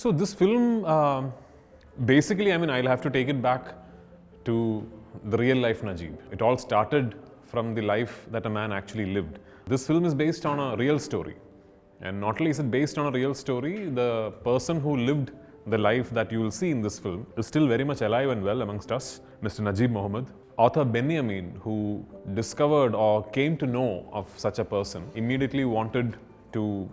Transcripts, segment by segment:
So this film, basically, I mean, I'll have to take it back to the real life Najib. It all started from the life that a man actually lived. This film is based on a real story. And not only is it based on a real story, the person who lived the life that you will see in this film is still very much alive and well amongst us, Mr. Najib Mohammed. Author Benjamin, who discovered or came to know of such a person, immediately wanted to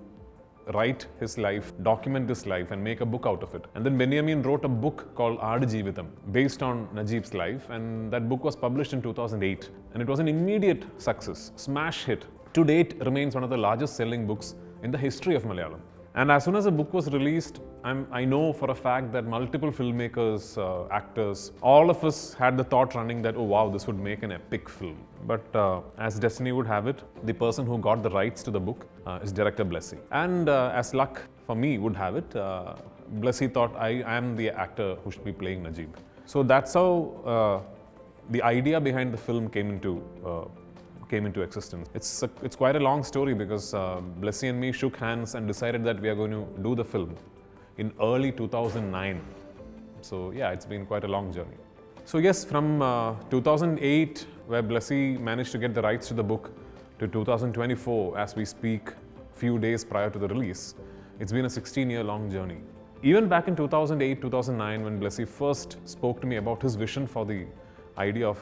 write his life, document his life and make a book out of it. And then Benjamin wrote a book called Aadujeevitham based on Najib's life, and that book was published in 2008. And it was an immediate success, smash hit. To date, remains one of the largest selling books in the history of Malayalam. And as soon as the book was released, I know for a fact that multiple filmmakers, actors, all of us had the thought running that, oh wow, this would make an epic film. But as destiny would have it, the person who got the rights to the book is director Blessy. And as luck for me would have it, Blessy thought I am the actor who should be playing Najib. So that's how the idea behind the film came into existence. It's quite a long story because Blessy and me shook hands and decided that we are going to do the film in early 2009. So yeah, it's been quite a long journey. So yes, from 2008, where Blessy managed to get the rights to the book, to 2024, as we speak, few days prior to the release, it's been a 16-year-long journey. Even back in 2008, 2009, when Blessy first spoke to me about his vision for the idea of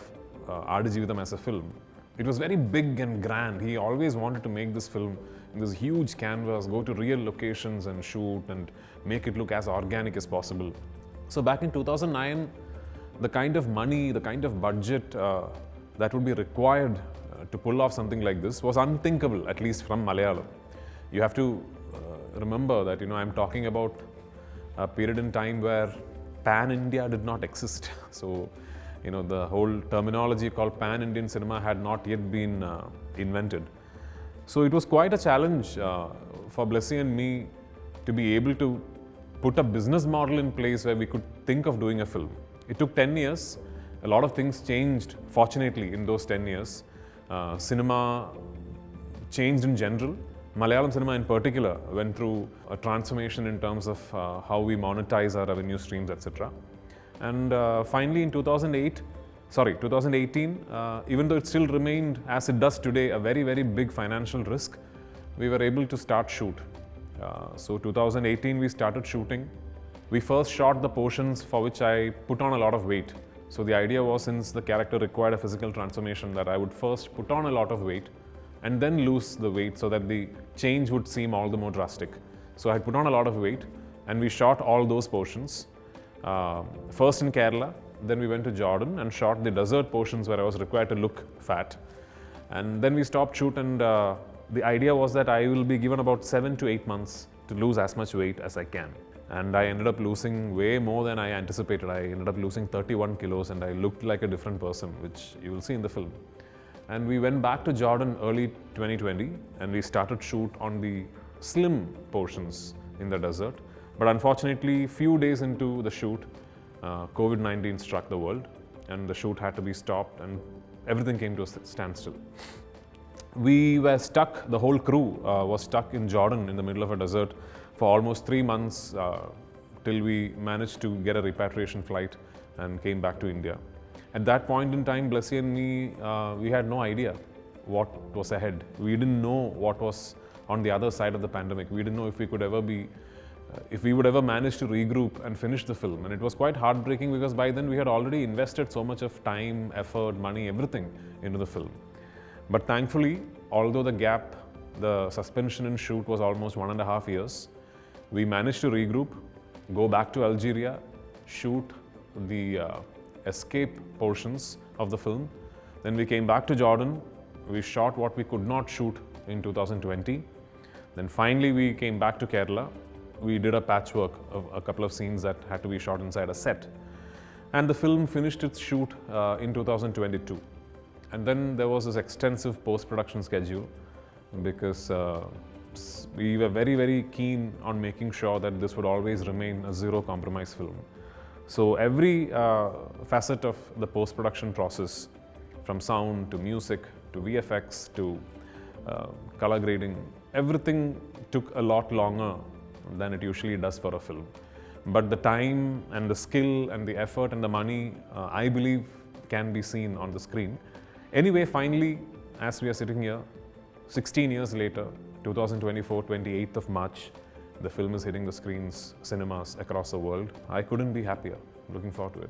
Aadujeevitham as a film, it was very big and grand. He always wanted to make this film in this huge canvas, go to real locations and shoot and make it look as organic as possible. So back in 2009, the kind of money, the kind of budget that would be required to pull off something like this was unthinkable, at least from Malayalam. You have to remember that, I'm talking about a period in time where Pan-India did not exist. So, the whole terminology called Pan-Indian cinema had not yet been invented. So it was quite a challenge for Blessy and me to be able to put a business model in place where we could think of doing a film. It took 10 years. A lot of things changed, fortunately, in those 10 years. Cinema changed in general. Malayalam cinema in particular went through a transformation in terms of how we monetize our revenue streams, etc. And finally in 2018, even though it still remained, as it does today, a very, very big financial risk, we were able to start shoot. So 2018 we started shooting. We first shot the portions for which I put on a lot of weight. So the idea was, since the character required a physical transformation, that I would first put on a lot of weight and then lose the weight so that the change would seem all the more drastic. So I had put on a lot of weight and we shot all those portions. First in Kerala, then we went to Jordan and shot the desert portions where I was required to look fat. And then we stopped shoot, and the idea was that I will be given about 7 to 8 months to lose as much weight as I can. And I ended up losing way more than I anticipated. I ended up losing 31 kilos and I looked like a different person, which you will see in the film. And we went back to Jordan early 2020 and we started shoot on the slim portions in the desert. But unfortunately, few days into the shoot, COVID-19 struck the world and the shoot had to be stopped and everything came to a standstill. We were stuck, the whole crew was stuck in Jordan in the middle of a desert for almost 3 months till we managed to get a repatriation flight and came back to India. At that point in time, Blessy and me, we had no idea what was ahead. We didn't know what was on the other side of the pandemic. We didn't know if we could ever be if we would ever manage to regroup and finish the film. And it was quite heartbreaking because by then we had already invested so much of time, effort, money, everything into the film. But thankfully, although the suspension in shoot was almost 1.5 years, we managed to regroup, go back to Algeria, shoot the escape portions of the film. Then we came back to Jordan, we shot what we could not shoot in 2020. Then finally we came back to Kerala. We did a patchwork of a couple of scenes that had to be shot inside a set. And the film finished its shoot in 2022. And then there was this extensive post-production schedule because we were very, very keen on making sure that this would always remain a zero-compromise film. So every facet of the post-production process, from sound to music to VFX to color grading, everything took a lot longer than it usually does for a film. but the time and the skill and the effort and the money, I believe, can be seen on the screen. Anyway, finally, as we are sitting here, 16 years later, 2024, 28th of March, the film is hitting the screens, cinemas across the world. I couldn't be happier. Looking forward to it.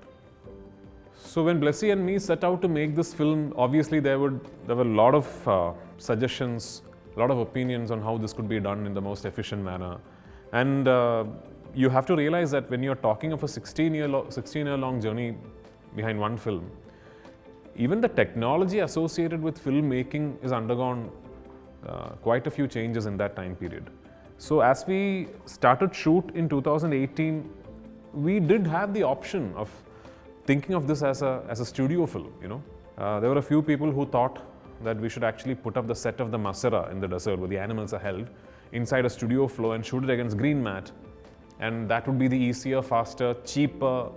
So when Blessy and me set out to make this film, obviously there were a lot of suggestions, a lot of opinions on how this could be done in the most efficient manner. And you have to realize that when you're talking of a 16-year-long journey behind one film, even the technology associated with filmmaking has undergone quite a few changes in that time period. So as we started shoot in 2018, we did have the option of thinking of this as a studio film, you know. There were a few people who thought that we should actually put up the set of the Masera in the desert where the animals are held inside a studio floor and shoot it against green mat. And that would be the easier, faster, cheaper,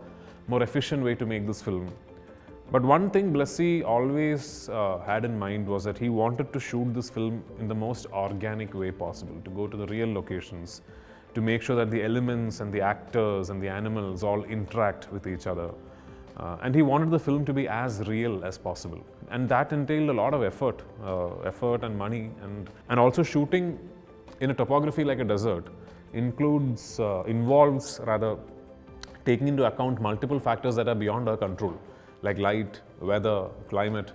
more efficient way to make this film. But one thing Blessy always had in mind was that he wanted to shoot this film in the most organic way possible, to go to the real locations, to make sure that the elements and the actors and the animals all interact with each other. And he wanted the film to be as real as possible. And that entailed a lot of effort and money. And also shooting in a topography like a desert involves taking into account multiple factors that are beyond our control, like light, weather, climate.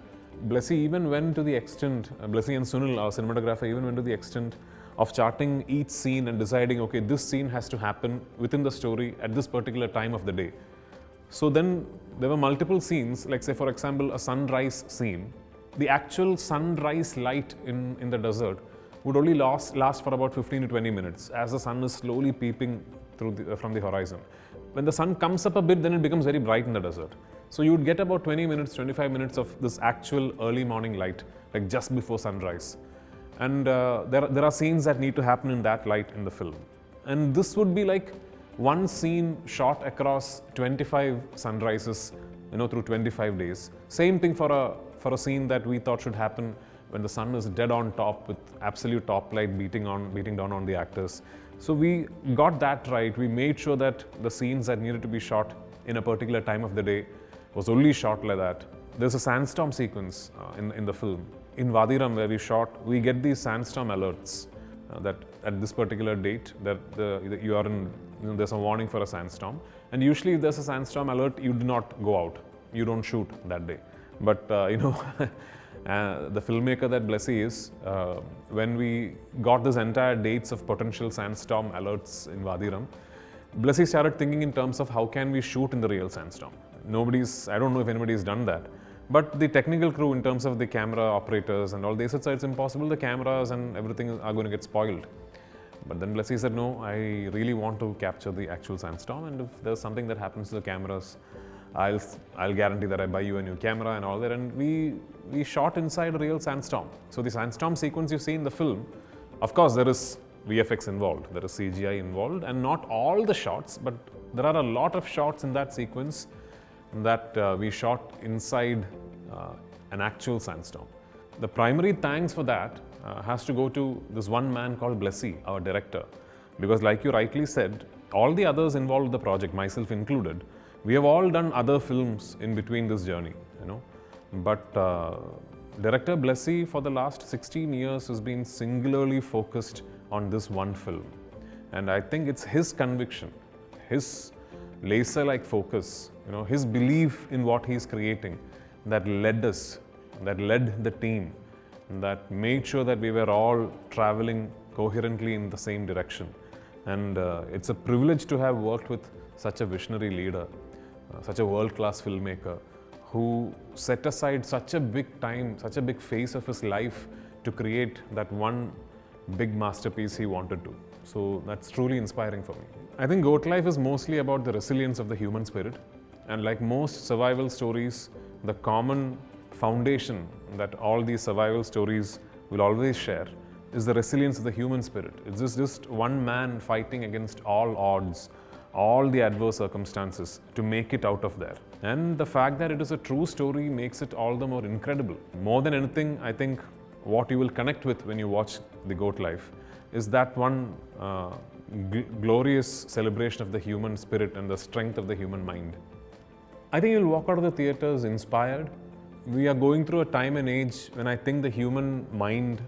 Blessy even went to the extent, Blessy and Sunil, our cinematographer, even went to the extent of charting each scene and deciding, okay, this scene has to happen within the story at this particular time of the day. So then there were multiple scenes, like say for example, a sunrise scene. The actual sunrise light in the desert would only last for about 15 to 20 minutes as the sun is slowly peeping through from the horizon. When the sun comes up a bit, then it becomes very bright in the desert. So you would get about 20 minutes, 25 minutes of this actual early morning light, like just before sunrise. And there are scenes that need to happen in that light in the film. And this would be like one scene shot across 25 sunrises, you know, through 25 days. Same thing for a scene that we thought should happen when the sun is dead on top with absolute top light beating down on the actors. So we got that right. We made sure that the scenes that needed to be shot in a particular time of the day was only shot like that. There's a sandstorm sequence in the film. In Vadiram, where we shot, we get these sandstorm alerts that at this particular date that you are in, you know, there's a warning for a sandstorm. And usually if there's a sandstorm alert, you do not go out. You don't shoot that day. But you know, the filmmaker that Blessy is, when we got this entire dates of potential sandstorm alerts in Vadiram, Blessy started thinking in terms of how can we shoot in the real sandstorm. I don't know if anybody's done that. But the technical crew, in terms of the camera operators and all, they said, it's impossible, the cameras and everything are going to get spoiled. But then Blessy said, no, I really want to capture the actual sandstorm, and if there's something that happens to the cameras, I'll guarantee that I buy you a new camera and all that. And we shot inside a real sandstorm. So the sandstorm sequence you see in the film, of course there is VFX involved, there is CGI involved, and not all the shots, but there are a lot of shots in that sequence that we shot inside an actual sandstorm. The primary thanks for that has to go to this one man called Blessy, our director, because like you rightly said, all the others involved in the project, myself included, we have all done other films in between this journey, you know. But director Blessy for the last 16 years has been singularly focused on this one film. And I think it's his conviction, his laser-like focus, you know, his belief in what he's creating that led the team, that made sure that we were all traveling coherently in the same direction. And it's a privilege to have worked with such a visionary leader, such a world-class filmmaker who set aside such a big time, such a big phase of his life to create that one big masterpiece he wanted to. So that's truly inspiring for me. I think Goat Life is mostly about the resilience of the human spirit. And like most survival stories, the common foundation that all these survival stories will always share is the resilience of the human spirit. It's just one man fighting against all odds, all the adverse circumstances to make it out of there. And the fact that it is a true story makes it all the more incredible. More than anything, I think what you will connect with when you watch The Goat Life is that one glorious celebration of the human spirit and the strength of the human mind. I think you'll walk out of the theatres inspired. We are going through a time and age when I think the human mind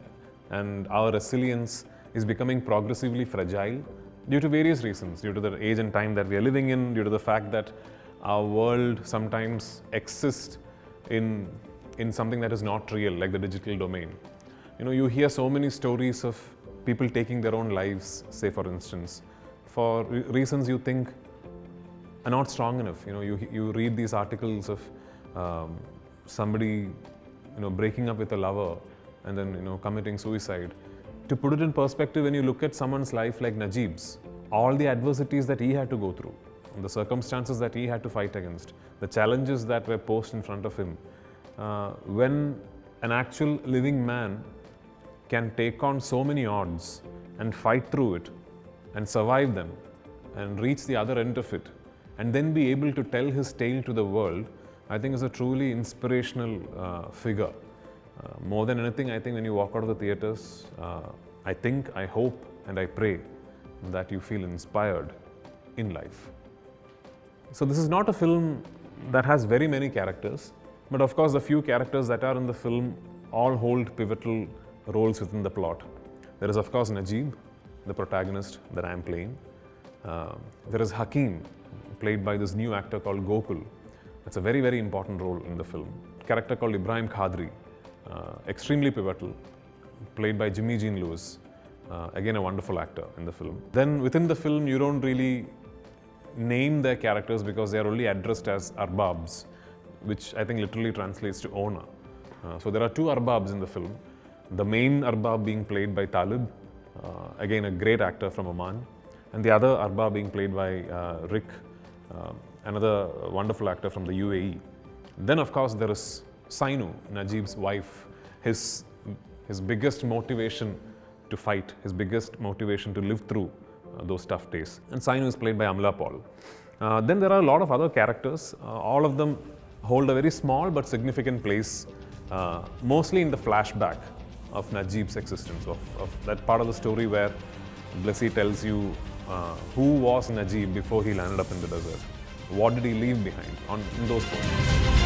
and our resilience is becoming progressively fragile due to various reasons, due to the age and time that we are living in, due to the fact that our world sometimes exists in something that is not real, like the digital domain. You hear so many stories of people taking their own lives, say for instance, for reasons you think are not strong enough. You read these articles of somebody breaking up with a lover and then committing suicide. To put it in perspective, when you look at someone's life like Najib's, all the adversities that he had to go through, the circumstances that he had to fight against, the challenges that were posed in front of him, when an actual living man can take on so many odds and fight through it and survive them and reach the other end of it and then be able to tell his tale to the world, I think is a truly inspirational figure. More than anything, I think when you walk out of the theatres, I hope and I pray that you feel inspired in life. So this is not a film that has very many characters, but of course the few characters that are in the film all hold pivotal roles within the plot. There is of course Najib, the protagonist that I am playing. There is Hakim, played by this new actor called Gokul. That's a very, very important role in the film. A character called Ibrahim Khadri, extremely pivotal, played by Jimmy Jean Lewis, again a wonderful actor in the film. Then within the film you don't really name their characters because they are only addressed as Arbabs, which I think literally translates to owner. So there are two Arbabs in the film. The main Arbab being played by Talib, again a great actor from Oman, and the other Arbab being played by Rick, another wonderful actor from the UAE. Then of course there is Sainu, Najib's wife, his biggest motivation to fight, his biggest motivation to live through those tough days. And Sainu is played by Amala Paul. Then there are a lot of other characters. All of them hold a very small but significant place, mostly in the flashback of Najib's existence, of that part of the story where Blessy tells you who was Najib before he landed up in the desert. What did he leave behind in those points?